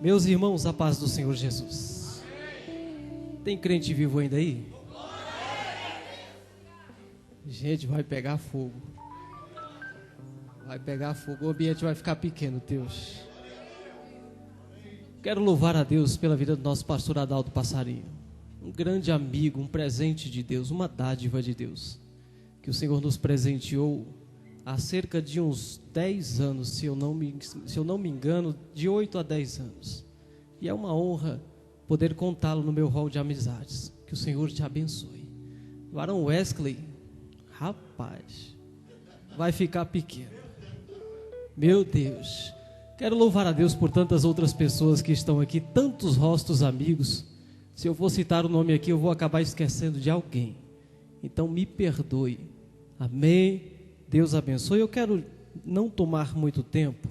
Meus irmãos, a paz do Senhor Jesus. Tem crente vivo ainda aí? Gente, vai pegar fogo. Vai pegar fogo, o ambiente vai ficar pequeno, Deus. Quero louvar a Deus pela vida do nosso pastor Adalto Passarinho. Um grande amigo, um presente de Deus, uma dádiva de Deus, que o Senhor nos presenteou há cerca de uns 10 anos, se eu não me engano, de 8 a 10 anos. E é uma honra poder contá-lo no meu hall de amizades. Que o Senhor te abençoe. Varão Wesley, rapaz, vai ficar pequeno. Meu Deus. Quero louvar a Deus por tantas outras pessoas que estão aqui, tantos rostos amigos. Se eu for citar o nome aqui, eu vou acabar esquecendo de alguém. Então me perdoe. Amém. Deus abençoe. Eu quero não tomar muito tempo,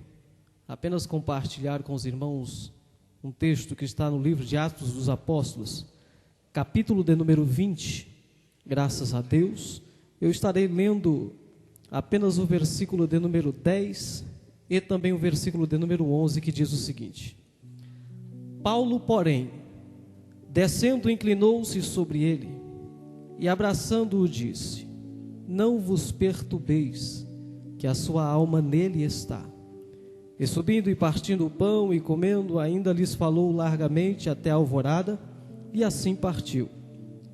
apenas compartilhar com os irmãos um texto que está no livro de Atos dos Apóstolos, capítulo de número 20. Graças a Deus, eu estarei lendo apenas o versículo de número 10 e também o versículo de número 11, que diz o seguinte: Paulo, porém, descendo, inclinou-se sobre ele e abraçando-o disse: não vos perturbeis, que a sua alma nele está. E subindo e partindo o pão e comendo, ainda lhes falou largamente até a alvorada, e assim partiu.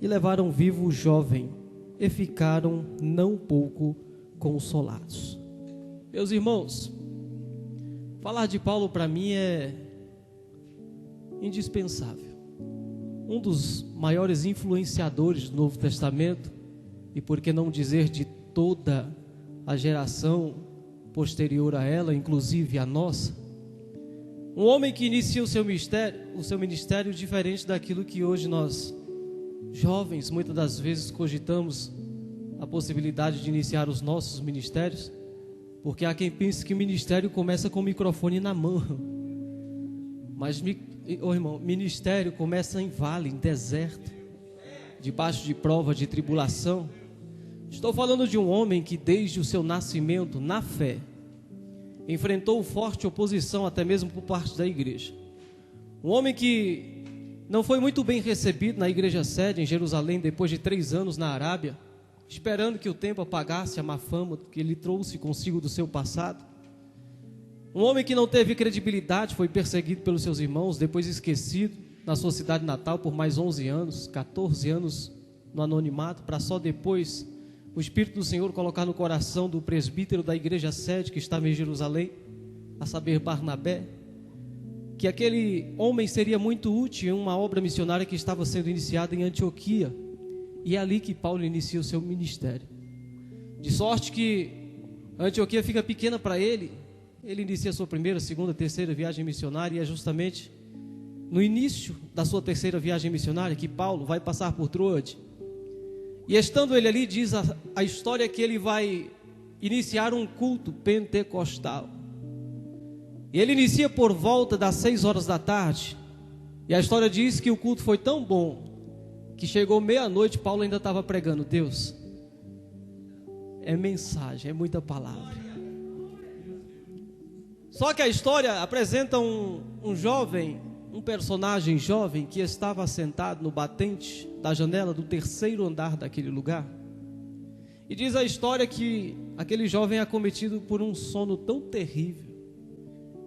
E levaram vivo o jovem, e ficaram não pouco consolados. Meus irmãos, falar de Paulo para mim é indispensável. Um dos maiores influenciadores do Novo Testamento, e por que não dizer de toda a geração posterior a ela, inclusive a nossa. Um homem que inicia o seu ministério diferente daquilo que hoje nós, jovens, muitas das vezes cogitamos a possibilidade de iniciar os nossos ministérios, porque há quem pense que o ministério começa com o microfone na mão. Mas, irmão, ministério começa em vale, em deserto, debaixo de prova, de tribulação. Estou falando de um homem que desde o seu nascimento, na fé, enfrentou forte oposição até mesmo por parte da igreja. Um homem que não foi muito bem recebido na igreja sede em Jerusalém, depois de 3 anos na Arábia, esperando que o tempo apagasse a má fama que ele trouxe consigo do seu passado. Um homem que não teve credibilidade, foi perseguido pelos seus irmãos, depois esquecido na sua cidade natal por mais 11 anos, 14 anos no anonimato, para só depois o Espírito do Senhor colocar no coração do presbítero da igreja sede que estava em Jerusalém, a saber, Barnabé, que aquele homem seria muito útil em uma obra missionária que estava sendo iniciada em Antioquia. E é ali que Paulo inicia o seu ministério. De sorte que Antioquia fica pequena para ele. Ele inicia a sua primeira, segunda, terceira viagem missionária, e é justamente no início da sua terceira viagem missionária que Paulo vai passar por Troade. E estando ele ali, diz a história que ele vai iniciar um culto pentecostal. E ele inicia por volta das 6 horas da tarde. E a história diz que o culto foi tão bom que chegou meia-noite, Paulo ainda estava pregando. Deus, é mensagem, é muita palavra. Só que a história apresenta um jovem, um personagem jovem que estava sentado no batente da janela do 3º andar daquele lugar. E diz a história que aquele jovem é acometido por um sono tão terrível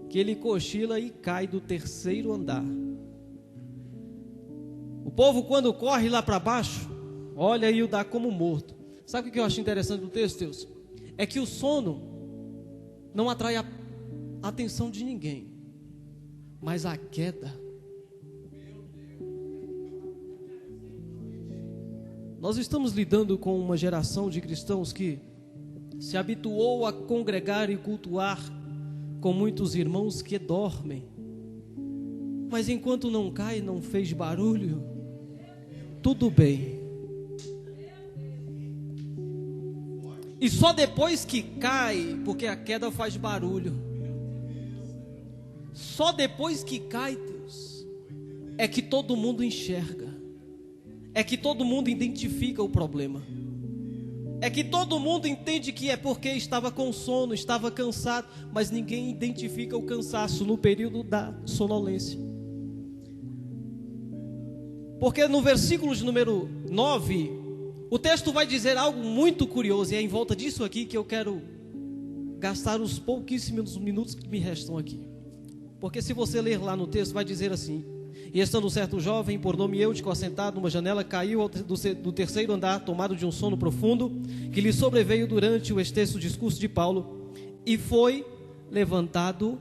que ele cochila e cai do 3º andar. O povo, quando corre lá para baixo, olha e o dá como morto. Sabe o que eu acho interessante do texto, Deus? É que o sono não atrai a atenção de ninguém, mas a queda. Nós estamos lidando com uma geração de cristãos que se habituou a congregar e cultuar com muitos irmãos que dormem, mas enquanto não cai, não fez barulho, tudo bem. E só depois que cai, porque a queda faz barulho, só depois que cai, Deus, é que todo mundo enxerga, é que todo mundo identifica o problema. é que todo mundo entende que é porque estava com sono, estava cansado, mas ninguém identifica o cansaço no período da sonolência. Porque no versículo de número 9, o texto vai dizer algo muito curioso, e é em volta disso aqui que eu quero gastar os pouquíssimos minutos que me restam aqui. Porque se você ler lá no texto, vai dizer assim: e estando certo jovem, por nome Eutico, assentado numa janela, caiu do terceiro andar, tomado de um sono profundo, que lhe sobreveio durante o extenso discurso de Paulo, e foi levantado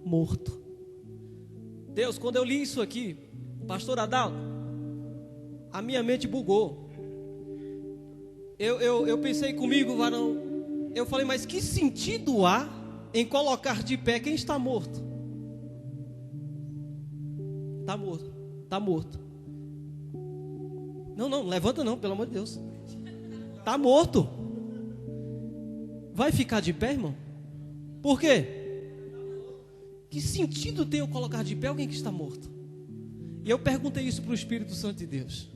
morto. Deus, quando eu li isso aqui, pastor Adalto, a minha mente bugou. Eu pensei comigo, varão, eu falei, mas que sentido há em colocar de pé quem está morto? Está morto, está morto. Não, levanta não, pelo amor de Deus. Está morto. Vai ficar de pé, irmão? Por quê? Que sentido tem eu colocar de pé alguém que está morto? E eu perguntei isso para o Espírito Santo de Deus.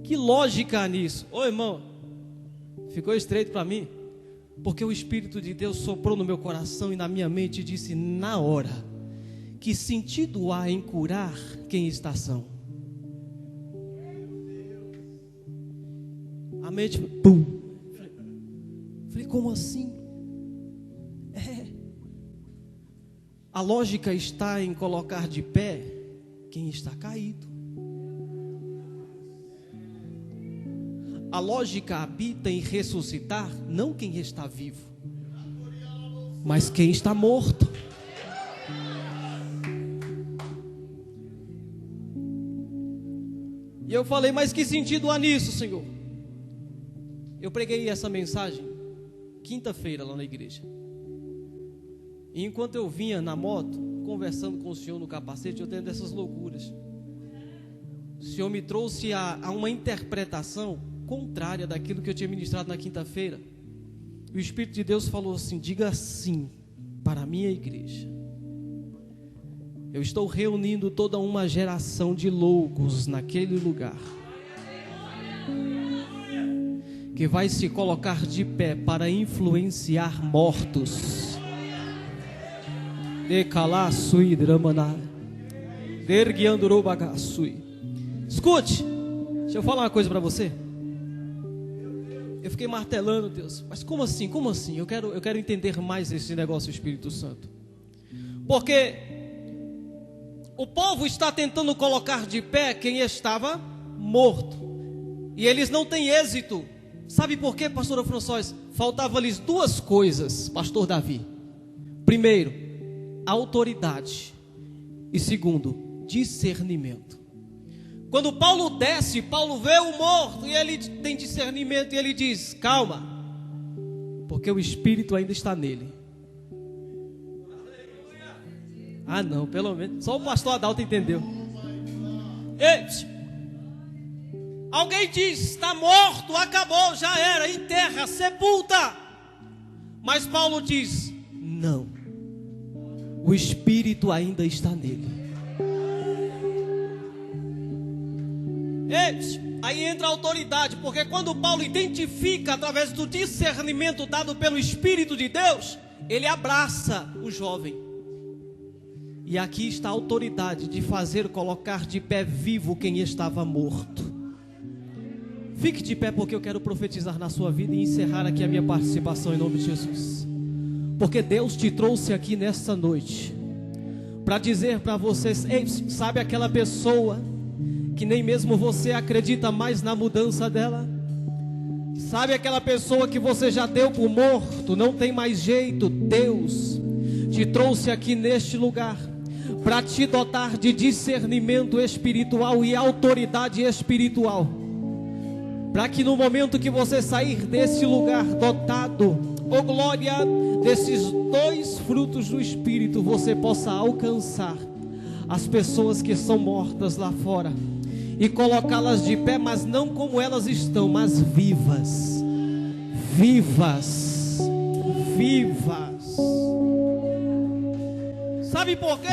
Que lógica há nisso? Ô irmão, ficou estreito para mim? Porque o Espírito de Deus soprou no meu coração e na minha mente e disse na hora: que sentido há em curar quem está são? A mente, pum. Falei, como assim? A lógica está em colocar de pé quem está caído. A lógica habita em ressuscitar não quem está vivo, mas quem está morto. E eu falei, mas que sentido há nisso, Senhor? Eu preguei essa mensagem quinta-feira lá na igreja. E enquanto eu vinha na moto, conversando com o Senhor no capacete, eu tendo essas loucuras. O Senhor me trouxe a uma interpretação contrária daquilo que eu tinha ministrado na quinta-feira. E o Espírito de Deus falou assim: diga sim para a minha igreja. Eu estou reunindo toda uma geração de loucos naquele lugar, que vai se colocar de pé para influenciar mortos. Escute, deixa eu falar uma coisa para você. Eu fiquei martelando, Deus, mas como assim? Como assim? Eu quero entender mais esse negócio, Espírito Santo. Porque o povo está tentando colocar de pé quem estava morto, e eles não têm êxito. Sabe por quê, pastor François? Faltava-lhes duas coisas, pastor Davi. Primeiro, autoridade. E segundo, discernimento. Quando Paulo desce, Paulo vê o morto e ele tem discernimento e ele diz: calma, porque o Espírito ainda está nele. Ah não, pelo menos só o pastor Adalto entendeu. Ei, alguém diz: está morto, acabou, já era, enterra, sepulta. Mas Paulo diz: não, o Espírito ainda está nele. Aí entra a autoridade, porque quando Paulo identifica através do discernimento dado pelo Espírito de Deus, ele abraça o jovem. E aqui está a autoridade de fazer colocar de pé vivo quem estava morto. Fique de pé, porque eu quero profetizar na sua vida e encerrar aqui a minha participação em nome de Jesus. Porque Deus te trouxe aqui nesta noite para dizer para vocês: ei, sabe aquela pessoa que nem mesmo você acredita mais na mudança dela? Sabe aquela pessoa que você já deu por morto, não tem mais jeito? Deus te trouxe aqui neste lugar para te dotar de discernimento espiritual e autoridade espiritual, para que no momento que você sair desse lugar dotado, oh glória, desses dois frutos do Espírito, você possa alcançar as pessoas que estão mortas lá fora e colocá-las de pé, mas não como elas estão, mas vivas, vivas, vivas. Sabe por quê?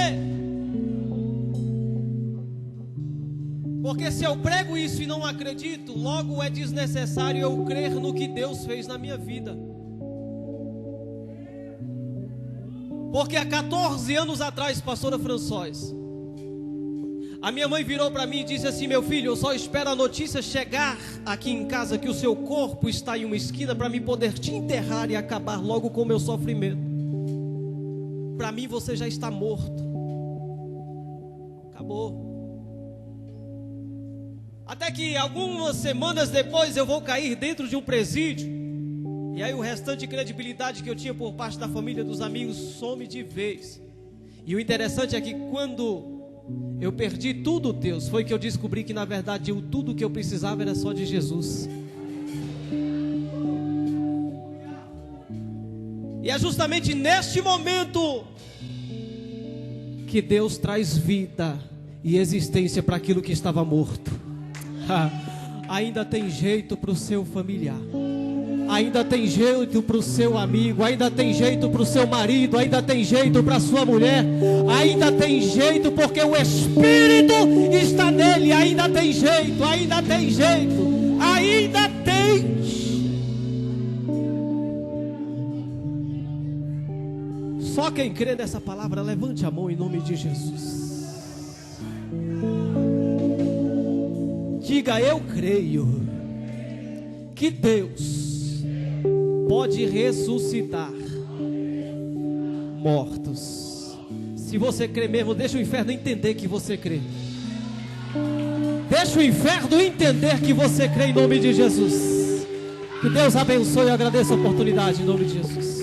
Porque se eu prego isso e não acredito, logo é desnecessário eu crer no que Deus fez na minha vida. Porque há 14 anos atrás, pastora François, a minha mãe virou para mim e disse assim: meu filho, eu só espero a notícia chegar aqui em casa que o seu corpo está em uma esquina para mim poder te enterrar e acabar logo com o meu sofrimento. Para mim você já está morto. Acabou. Até que algumas semanas depois eu vou cair dentro de um presídio. E aí o restante de credibilidade que eu tinha por parte da família, dos amigos, some de vez. E o interessante é que quando eu perdi tudo, Deus, foi que eu descobri que na verdade tudo que eu precisava era só de Jesus. E é justamente neste momento que Deus traz vida e existência para aquilo que estava morto. Ainda tem jeito para o seu familiar, ainda tem jeito para o seu amigo, ainda tem jeito para o seu marido, ainda tem jeito para a sua mulher, ainda tem jeito porque o Espírito está nele, ainda tem jeito, ainda tem jeito, ainda tem. Só quem crê nessa palavra, levante a mão em nome de Jesus. Diga: eu creio que Deus pode ressuscitar mortos. Se você crê mesmo, deixa o inferno entender que você crê. Deixa o inferno entender que você crê em nome de Jesus. Que Deus abençoe e agradeça a oportunidade em nome de Jesus.